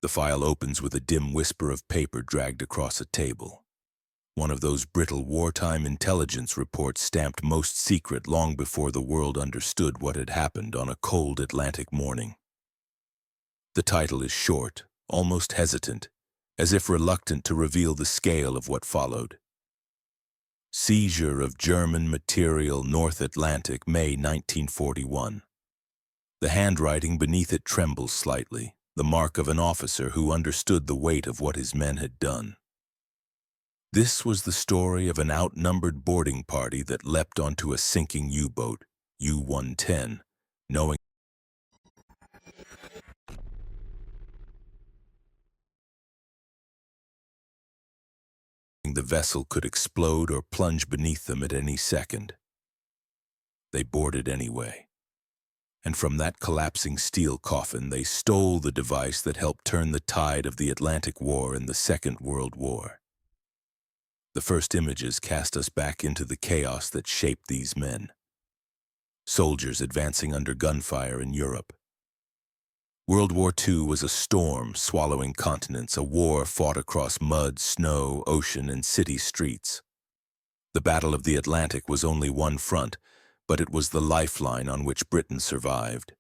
The file opens with a dim whisper of paper dragged across a table. One of those brittle wartime intelligence reports stamped most secret long before the world understood what had happened on a cold Atlantic morning. The title is short, almost hesitant, as if reluctant to reveal the scale of what followed. Seizure of German material, North Atlantic, May 1941. The handwriting beneath it trembles slightly, the mark of an officer who understood the weight of what his men had done. This was the story of an outnumbered boarding party that leapt onto a sinking U-boat, U-110, knowing the vessel could explode or plunge beneath them at any second. They boarded anyway. And from that collapsing steel coffin, they stole the device that helped turn the tide of the Atlantic War in the Second World War. The first images cast us back into the chaos that shaped these men. Soldiers advancing under gunfire in Europe. World War II was a storm swallowing continents, a war fought across mud, snow, ocean, and city streets. The Battle of the Atlantic was only one front, but it was the lifeline on which Britain survived.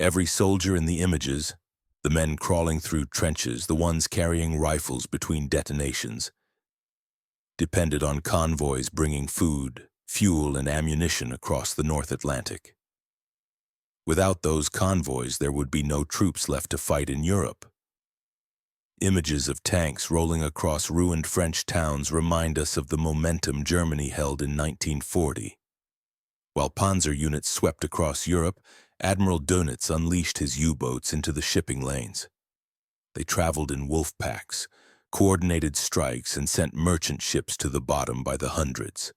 Every soldier in the images, the men crawling through trenches, the ones carrying rifles between detonations, depended on convoys bringing food, fuel, and ammunition across the North Atlantic. Without those convoys, there would be no troops left to fight in Europe. Images of tanks rolling across ruined French towns remind us of the momentum Germany held in 1940. While panzer units swept across Europe, Admiral Dönitz unleashed his U-boats into the shipping lanes. They traveled in wolf packs, coordinated strikes, and sent merchant ships to the bottom by the hundreds.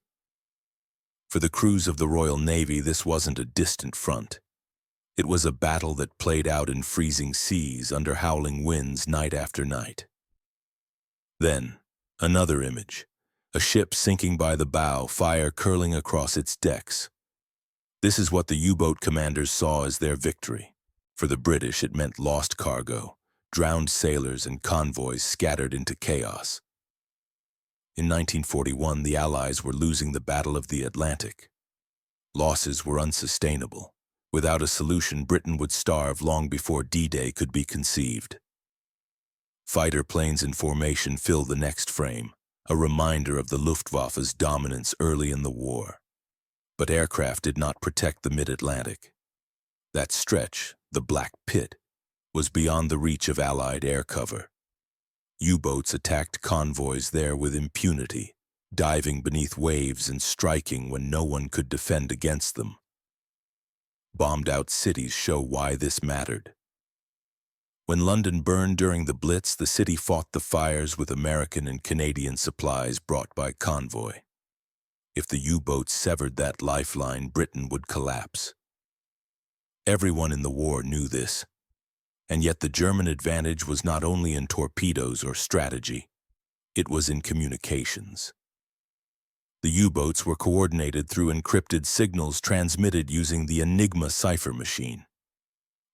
For the crews of the Royal Navy, this wasn't a distant front. It was a battle that played out in freezing seas under howling winds night after night. Then, another image, a ship sinking by the bow, fire curling across its decks. This is what the U-boat commanders saw as their victory. For the British, it meant lost cargo, drowned sailors, and convoys scattered into chaos. In 1941, the Allies were losing the Battle of the Atlantic. Losses were unsustainable. Without a solution, Britain would starve long before D-Day could be conceived. Fighter planes in formation fill the next frame, a reminder of the Luftwaffe's dominance early in the war. But aircraft did not protect the mid-Atlantic. That stretch, the Black Pit, was beyond the reach of Allied air cover. U-boats attacked convoys there with impunity, diving beneath waves and striking when no one could defend against them. Bombed-out cities show why this mattered. When London burned during the Blitz, the city fought the fires with American and Canadian supplies brought by convoy. If the U-boats severed that lifeline, Britain would collapse. Everyone in the war knew this, and yet the German advantage was not only in torpedoes or strategy, it was in communications. The U-boats were coordinated through encrypted signals transmitted using the Enigma cipher machine.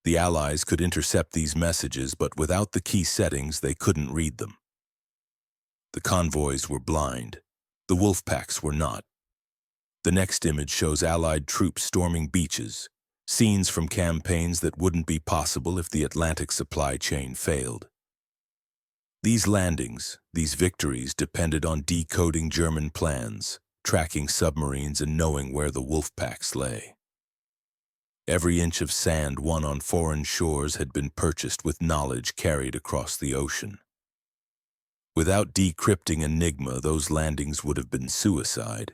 The Allies could intercept these messages, but without the key settings, they couldn't read them. The convoys were blind. The wolf packs were not. The next image shows Allied troops storming beaches, scenes from campaigns that wouldn't be possible if the Atlantic supply chain failed. These landings, these victories, depended on decoding German plans, tracking submarines, and knowing where the wolf packs lay. Every inch of sand won on foreign shores had been purchased with knowledge carried across the ocean. Without decrypting Enigma, those landings would have been suicide.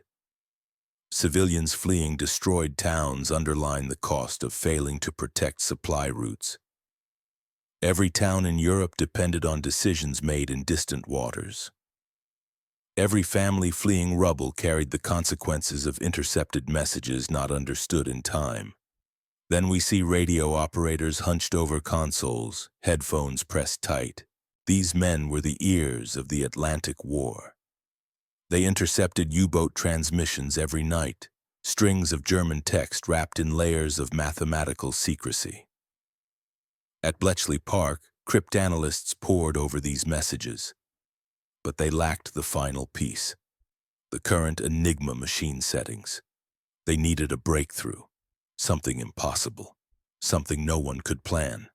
Civilians fleeing destroyed towns underline the cost of failing to protect supply routes. Every town in Europe depended on decisions made in distant waters. Every family fleeing rubble carried the consequences of intercepted messages not understood in time. Then we see radio operators hunched over consoles, headphones pressed tight. These men were the ears of the Atlantic War. They intercepted U-boat transmissions every night, strings of German text wrapped in layers of mathematical secrecy. At Bletchley Park, Cryptanalysts pored over these messages, but they lacked the final piece, the current Enigma machine settings. They needed a breakthrough, something impossible, something no one could plan.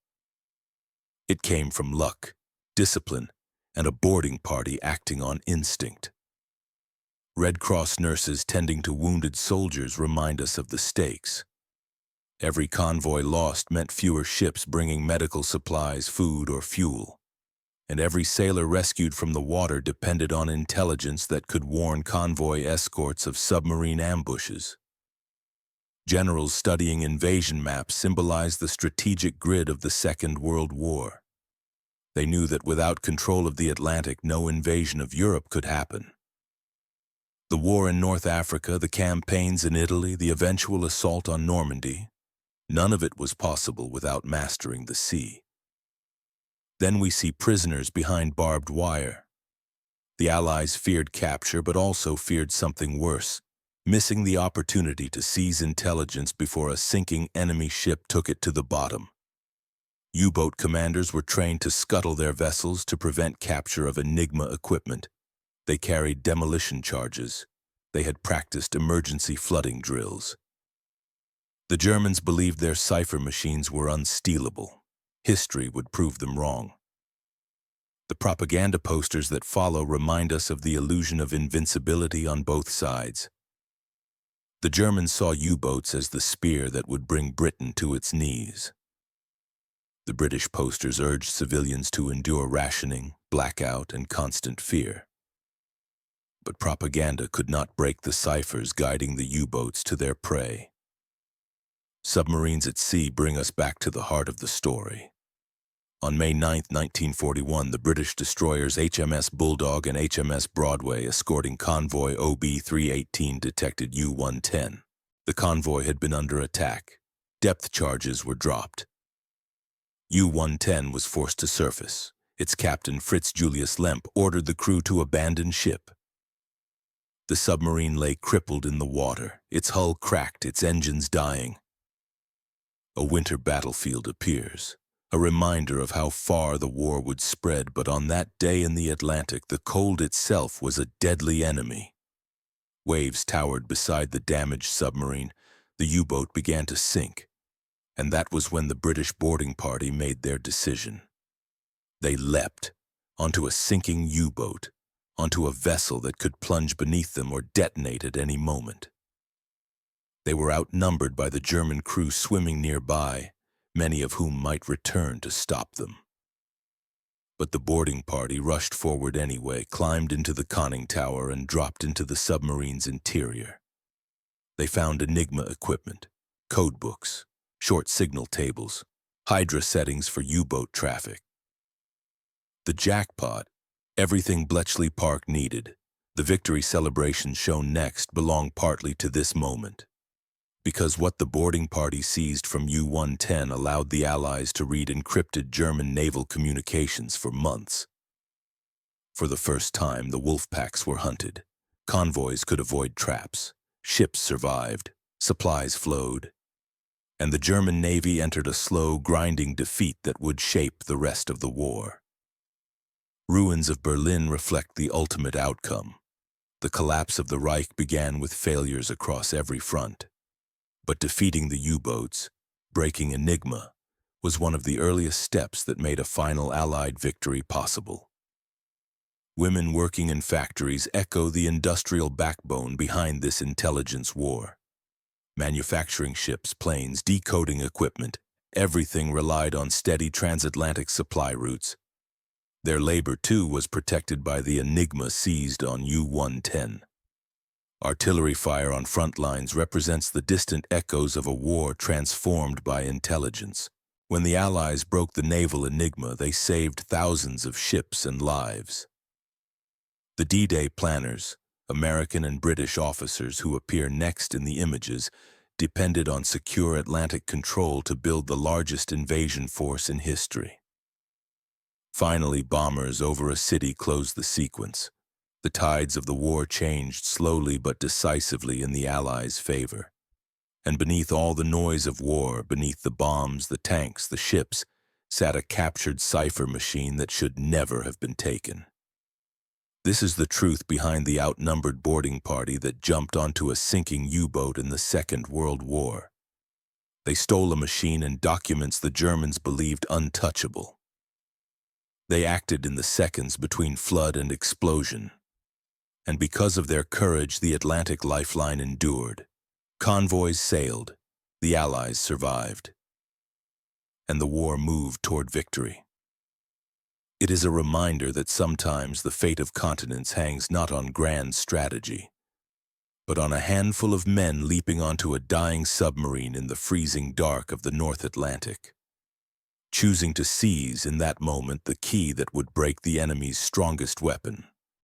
It came from luck, discipline, and a boarding party acting on instinct. Red Cross nurses tending to wounded soldiers remind us of the stakes. Every convoy lost meant fewer ships bringing medical supplies, food, or fuel. And every sailor rescued from the water depended on intelligence that could warn convoy escorts of submarine ambushes. Generals studying invasion maps symbolized the strategic grid of the Second World War. They knew that without control of the Atlantic, no invasion of Europe could happen. The war in North Africa, the campaigns in Italy, the eventual assault on Normandy, none of it was possible without mastering the sea. Then we see prisoners behind barbed wire. The Allies feared capture, but also feared something worse, missing the opportunity to seize intelligence before a sinking enemy ship took it to the bottom. U-boat commanders were trained to scuttle their vessels to prevent capture of Enigma equipment. They carried demolition charges. They had practiced emergency flooding drills. The Germans believed their cipher machines were unstealable. History would prove them wrong. The propaganda posters that follow remind us of the illusion of invincibility on both sides. The Germans saw U-boats as the spear that would bring Britain to its knees. The British posters urged civilians to endure rationing, blackout, and constant fear. But propaganda could not break the ciphers guiding the U-boats to their prey. Submarines at sea bring us back to the heart of the story. On May 9, 1941, the British destroyers HMS Bulldog and HMS Broadway escorting convoy OB-318 detected U-110. The convoy had been under attack. Depth charges were dropped. U-110 was forced to surface. Its captain, Fritz Julius Lemp, ordered the crew to abandon ship. The submarine lay crippled in the water, its hull cracked, its engines dying. A winter battlefield appears, a reminder of how far the war would spread, but on that day in the Atlantic, the cold itself was a deadly enemy. Waves towered beside the damaged submarine. The U-boat began to sink, and that was when the British boarding party made their decision. They leapt onto a sinking U-boat, onto a vessel that could plunge beneath them or detonate at any moment. They were outnumbered by the German crew swimming nearby, many of whom might return to stop them. But the boarding party rushed forward anyway, climbed into the conning tower, and dropped into the submarine's interior. They found Enigma equipment, code books, short signal tables, Hydra settings for U-boat traffic. The jackpot, everything Bletchley Park needed, the victory celebrations shown next, belong partly to this moment. Because what the boarding party seized from U-110 allowed the Allies to read encrypted German naval communications for months. For the first time, the wolf packs were hunted. Convoys could avoid traps. Ships survived. Supplies flowed. And the German Navy entered a slow, grinding defeat that would shape the rest of the war. Ruins of Berlin reflect the ultimate outcome. The collapse of the Reich began with failures across every front. But defeating the U-boats, breaking Enigma, was one of the earliest steps that made a final Allied victory possible. Women working in factories echo the industrial backbone behind this intelligence war. Manufacturing ships, planes, decoding equipment, everything relied on steady transatlantic supply routes. Their labor, too, was protected by the Enigma seized on U-110. Artillery fire on front lines represents the distant echoes of a war transformed by intelligence. When the Allies broke the naval Enigma, they saved thousands of ships and lives. The D-Day planners, American and British officers who appear next in the images, depended on secure Atlantic control to build the largest invasion force in history. Finally, bombers over a city closed the sequence. The tides of the war changed slowly but decisively in the Allies' favor. And beneath all the noise of war, beneath the bombs, the tanks, the ships, sat a captured cipher machine that should never have been taken. This is the truth behind the outnumbered boarding party that jumped onto a sinking U-boat in the Second World War. They stole a machine and documents the Germans believed untouchable. They acted in the seconds between flood and explosion. And because of their courage, the Atlantic lifeline endured. Convoys sailed, the Allies survived, and the war moved toward victory. It is a reminder that sometimes the fate of continents hangs not on grand strategy, but on a handful of men leaping onto a dying submarine in the freezing dark of the North Atlantic, choosing to seize in that moment the key that would break the enemy's strongest weapon.